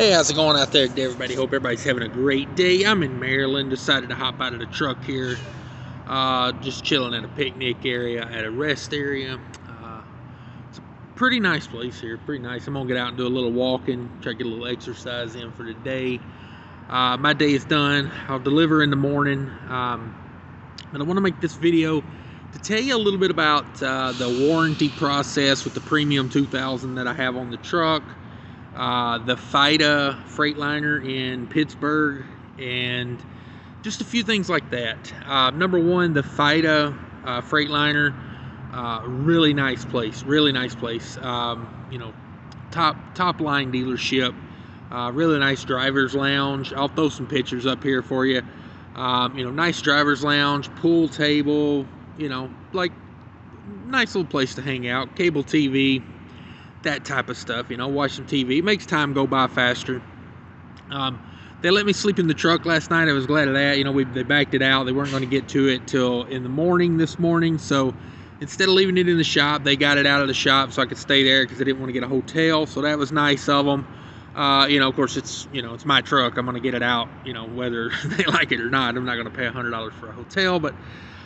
Hey, how's it going out there today, everybody? Hope everybody's having a great day. I'm in Maryland. Decided to hop out of the truck here. Just chilling at a picnic area, at a rest area. It's a pretty nice place here. Pretty nice. I'm going to get out and do a little walking. Try to get a little exercise in for the day. My day is done. I'll deliver in the morning. And I want to make this video to tell you a little bit about the warranty process with the Premium 2000 that I have on the truck. The ifta Freightliner in Pittsburgh, and just a few things like that. Number one, the ifta Freightliner, really nice place, you know, top line dealership, really nice driver's lounge. I'll throw some pictures up here for you. You know, nice driver's lounge, pool table, you know, like nice little place to hang out, cable TV, that type of stuff, you know, watch some TV. It makes time go by faster. They let me sleep in the truck last night. I was glad of that. You know, they backed it out. They weren't going to get to it till in the morning this morning. So instead of leaving it in the shop, they got it out of the shop so I could stay there because they didn't want to get a hotel. So that was nice of them. You know, of course, it's my truck. I'm going to get it out, you know, whether they like it or not. I'm not going to pay $100 for a hotel, but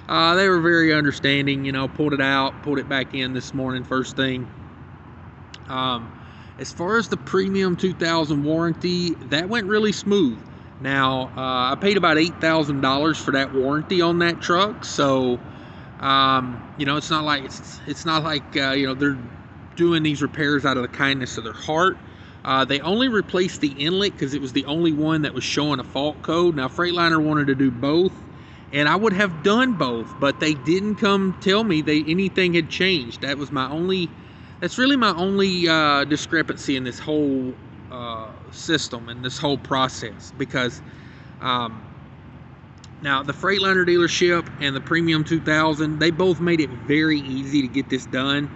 they were very understanding, you know, pulled it out, pulled it back in this morning, first thing. As far as the Premium 2000 warranty, that went really smooth. Now, I paid about $8,000 for that warranty on that truck, so you know, it's not like you know, they're doing these repairs out of the kindness of their heart. They only replaced the inlet because it was the only one that was showing a fault code. Now, Freightliner wanted to do both, and I would have done both, but they didn't come tell me anything had changed. That's really my only discrepancy in this whole system and this whole process, because now the Freightliner dealership and the Premium 2000, they both made it very easy to get this done.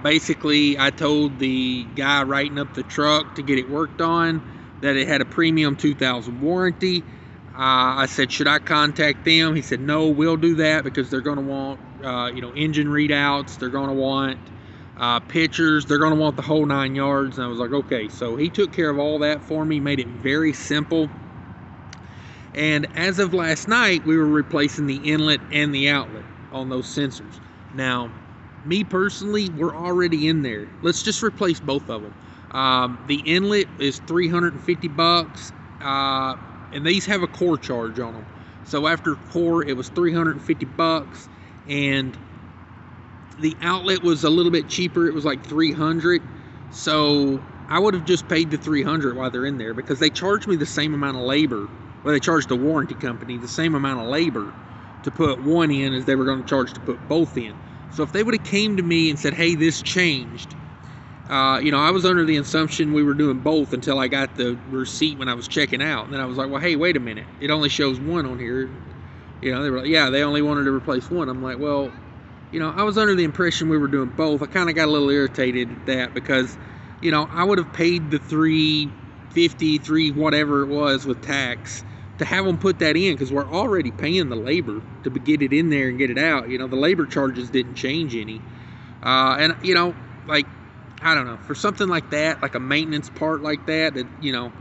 Basically, I told the guy writing up the truck to get it worked on that it had a Premium 2000 warranty. I said, should I contact them? He said, no, we'll do that because they're going to want you know, engine readouts. They're going to want pictures. They're going to want the whole 9 yards. And I was like, okay. So he took care of all that for me, made it very simple. And as of last night, we were replacing the inlet and the outlet on those sensors. Now, me personally, we're already in there. Let's just replace both of them. The inlet is $350, and these have a core charge on them. So after core, it was $350, and the outlet was a little bit cheaper. It was like $300. So I would have just paid the $300 while they're in there, because they charged me the same amount of labor. Well, they charged the warranty company the same amount of labor to put one in as they were going to charge to put both in. So if they would have came to me and said, hey, this changed, you know, I was under the assumption we were doing both until I got the receipt when I was checking out. And then I was like, well, hey, wait a minute. It only shows one on here. You know, they were like, yeah, they only wanted to replace one. I'm like, well, you know, I was under the impression we were doing both. I kind of got a little irritated at that because, you know, I would have paid the $350, whatever it was with tax, to have them put that in, because we're already paying the labor to get it in there and get it out. You know, the labor charges didn't change any. And, you know, like, I don't know, for something like that, like a maintenance part like that, you know,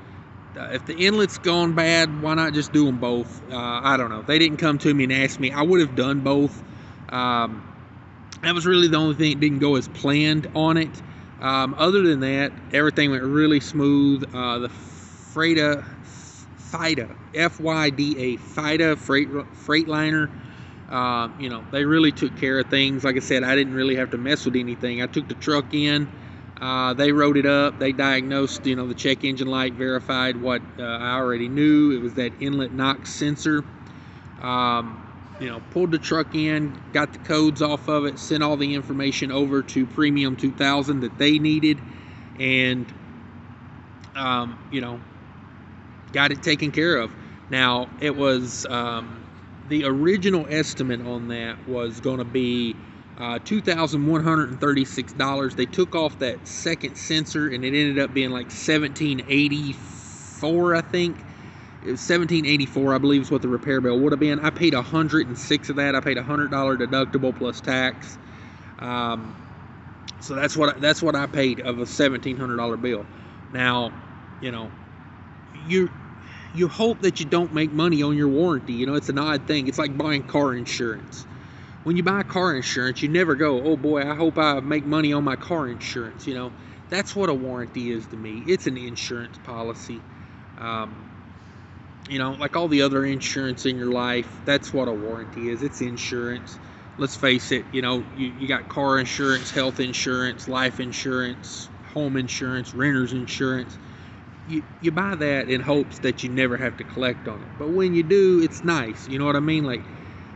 if the inlet's gone bad, why not just do them both? I don't know. They didn't come to me and ask me. I would have done both. That was really the only thing that didn't go as planned on it. Other than that, everything went really smooth. The ifta Freightliner, you know, they really took care of things. Like I said, I didn't really have to mess with anything. I took the truck in, they wrote it up, they diagnosed, you know, the check engine light, verified what I already knew. It was that inlet NOx sensor. You know, pulled the truck in, got the codes off of it, sent all the information over to Premium 2000 that they needed, and you know, got it taken care of. Now, it was the original estimate on that was going to be $2,136. They took off that second sensor, and it ended up being like $1,784, I think. It was $1,784, I believe, is what the repair bill would have been. I paid $106 of that. I paid $100 deductible plus tax. So that's what I paid of a $1,700 bill. Now, you know, you hope that you don't make money on your warranty. You know, it's an odd thing. It's like buying car insurance. When you buy car insurance, you never go, oh boy, I hope I make money on my car insurance. You know, that's what a warranty is to me. It's an insurance policy. You know, like all the other insurance in your life, that's what a warranty is. It's insurance. Let's face it, you know, you got car insurance, health insurance, life insurance, home insurance, renter's insurance. You buy that in hopes that you never have to collect on it. But when you do, it's nice. You know what I mean? Like,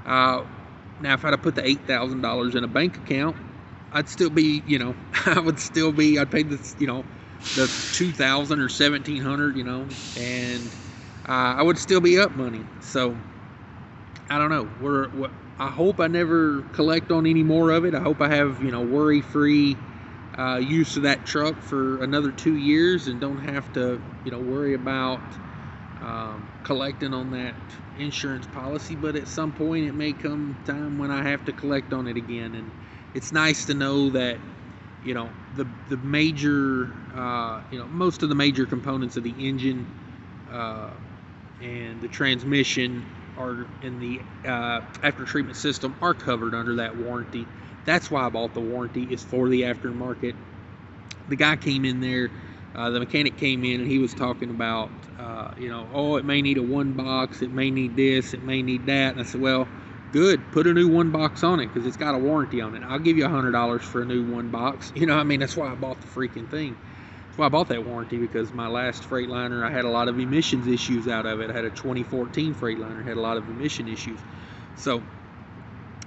now if I'd have put the $8,000 in a bank account, I'd still be, you know, I'd pay this, you know, the $2,000 or $1,700, you know, and I would still be up money. So I don't know. I hope I never collect on any more of it. I hope I have, you know, worry-free use of that truck for another 2 years and don't have to, you know, worry about collecting on that insurance policy. But at some point it may come time when I have to collect on it again, and it's nice to know that, you know, the major you know, most of the major components of the engine and the transmission are in the after treatment system are covered under that warranty. That's why I bought the warranty, is for the aftermarket. The guy came in there, the mechanic came in, and he was talking about, you know, oh, it may need a one box, it may need this, it may need that. And I said, well, good, put a new one box on it, because it's got a warranty on it. I'll give you $100 for a new one box. You know, I mean, that's why I bought the freaking thing. That's why I bought that warranty, because my last Freightliner, I had a lot of emissions issues out of it. I had a 2014 Freightliner, had a lot of emission issues. So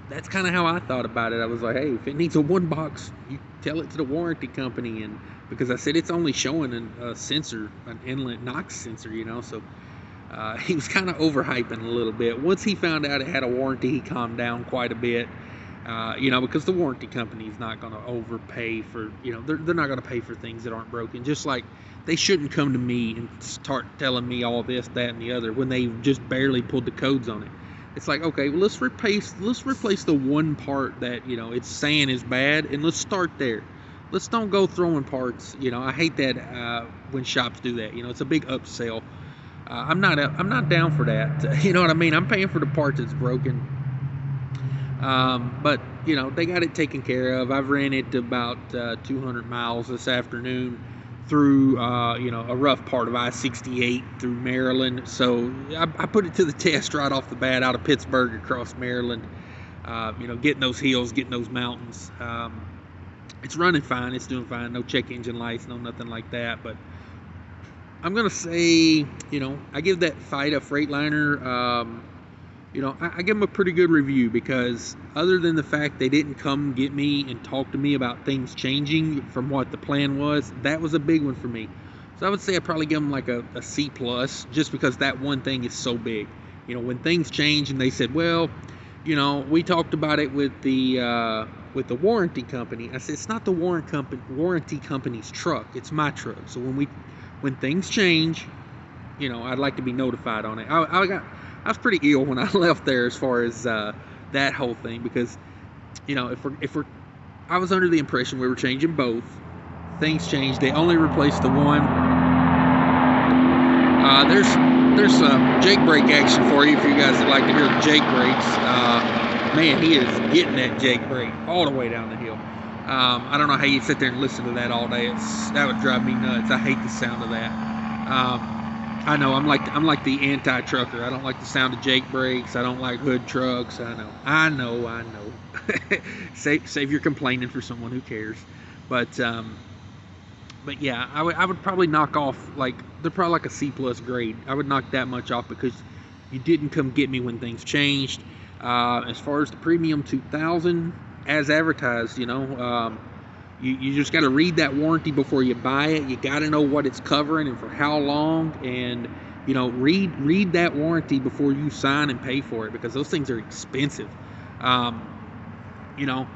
that's kind of how I thought about it. I was like, hey, if it needs a one box, you tell it to the warranty company. And because I said it's only showing a sensor, an inlet NOx sensor, you know. So he was kind of overhyping a little bit. Once he found out it had a warranty, he calmed down quite a bit. You know, because the warranty company is not going to overpay for, you know, they're not going to pay for things that aren't broken. Just like they shouldn't come to me and start telling me all this, that, and the other when they just barely pulled the codes on it. It's like, okay, well, let's replace the one part that, you know, it's saying is bad, and let's start there. Let's don't go throwing parts. You know, I hate that when shops do that. You know, it's a big upsell. I'm not down for that. You know what I mean? I'm paying for the part that's broken. But you know, they got it taken care of. I've ran it about 200 miles this afternoon through you know, a rough part of I-68 through Maryland. So I put it to the test right off the bat, out of Pittsburgh across Maryland. You know, getting those hills, getting those mountains. It's running fine. It's doing fine. No check engine lights, no nothing like that. But I'm gonna say, you know, I give that ifta Freightliner, you know, I give them a pretty good review, because other than the fact they didn't come get me and talk to me about things changing from what the plan was, that was a big one for me. So I would say I'd probably give them like a C+, just because that one thing is so big. You know, when things change and they said, well, you know, we talked about it with the warranty company. I said, it's not the warranty company's truck, it's my truck. So when things change, you know, I'd like to be notified on it. I was pretty ill when I left there, as far as that whole thing, because, you know, I was under the impression we were changing both. Things changed. They only replaced the one. There's some jake brake action for you if you guys would like to hear the jake brakes. Man, he is getting that jake brake all the way down the hill. I don't know how you sit there and listen to that all day. That would drive me nuts. I hate the sound of that. I know I'm like the anti-trucker. I don't like the sound of jake brakes. I don't like hood trucks. I know. Save your complaining for someone who cares. But yeah, I would probably knock off, like, they're probably like a C+ grade. I would knock that much off, because you didn't come get me when things changed. As far as the premium 2000, as advertised, you know, you just got to read that warranty before you buy it. You got to know what it's covering and for how long, and, you know, read that warranty before you sign and pay for it, because those things are expensive. You know,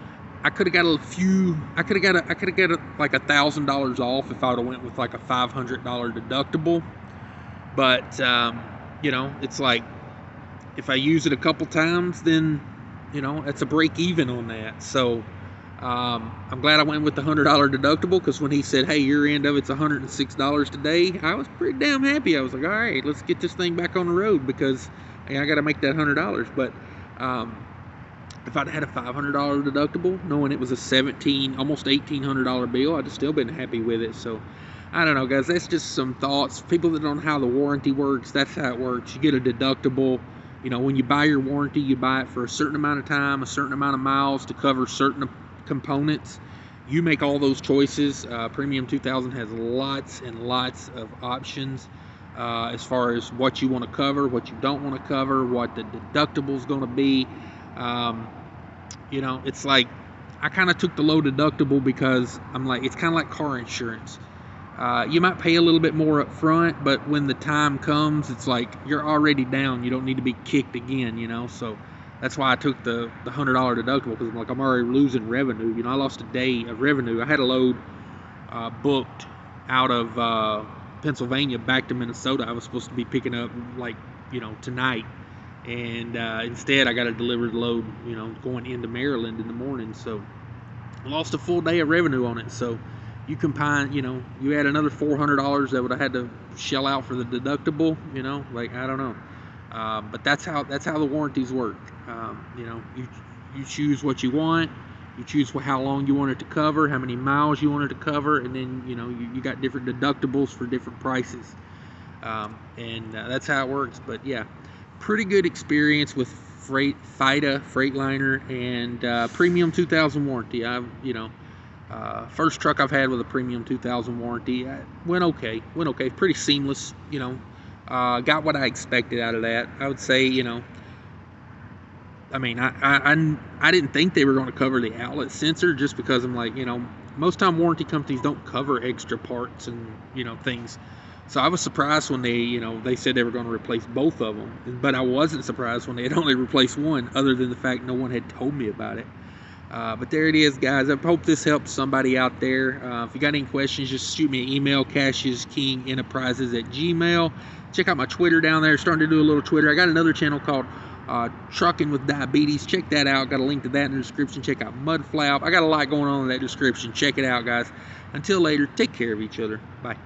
I could have got like $1,000 off if I would have went with like a $500 deductible. But you know, it's like, if I use it a couple times, then, you know, it's a break even on that. So I'm glad I went with the $100 deductible, because when he said, hey, your end of it's $106 today, I was pretty damn happy. I was like, all right, let's get this thing back on the road, because I got to make that $100. But if I'd had a $500 deductible, knowing it was a almost $1,800 bill, I'd have still been happy with it. So I don't know, guys. That's just some thoughts. People that don't know how the warranty works, that's how it works. You get a deductible. You know, when you buy your warranty, you buy it for a certain amount of time, a certain amount of miles to cover certain components. You make all those choices. Premium 2000 has lots and lots of options as far as what you want to cover, what you don't want to cover, what the deductible is going to be. You know, it's like I kind of took the low deductible because I'm like, it's kind of like car insurance. You might pay a little bit more up front, but when the time comes, it's like you're already down. You don't need to be kicked again, you know. So that's why I took the $100 deductible, because I'm like, I'm already losing revenue. You know, I lost a day of revenue. I had a load booked out of Pennsylvania back to Minnesota. I was supposed to be picking up, like, you know, tonight. And instead, I got a delivered load, you know, going into Maryland in the morning. So I lost a full day of revenue on it. So you combine, you know, you add another $400 that would have had to shell out for the deductible, you know, like, I don't know. But that's how the warranties work. You know, you choose what you want. You choose how long you want it to cover, how many miles you want it to cover, and then, you know, you got different deductibles for different prices. That's how it works. But yeah, pretty good experience with ifta Freightliner and Premium 2000 warranty. First truck I've had with a Premium 2000 warranty. Went okay, pretty seamless, you know. Got what I expected out of that. I would say, you know, I mean, I didn't think they were going to cover the outlet sensor, just because I'm like, you know, most time warranty companies don't cover extra parts and, you know, things. So I was surprised when they said they were going to replace both of them. But I wasn't surprised when they had only replaced one, other than the fact no one had told me about it. But there it is, guys. I hope this helps somebody out there. If you got any questions, just shoot me an email, cashiskingenterprises@gmail.com. Check out my Twitter down there. Starting to do a little Twitter. I got another channel called Trucking with Diabetes. Check that out. Got a link to that in the description. Check out Mudflap. I got a lot going on in that description. Check it out, guys. Until later, take care of each other. Bye.